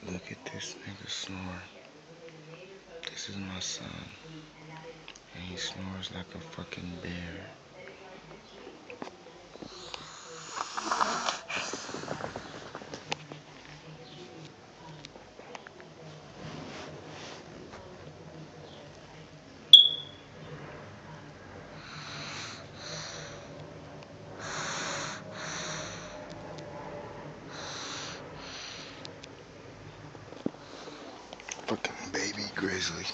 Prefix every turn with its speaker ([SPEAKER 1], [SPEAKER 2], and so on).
[SPEAKER 1] Look at this nigga snore. This is my son. And he snores like a fucking bear. Fucking baby grizzly.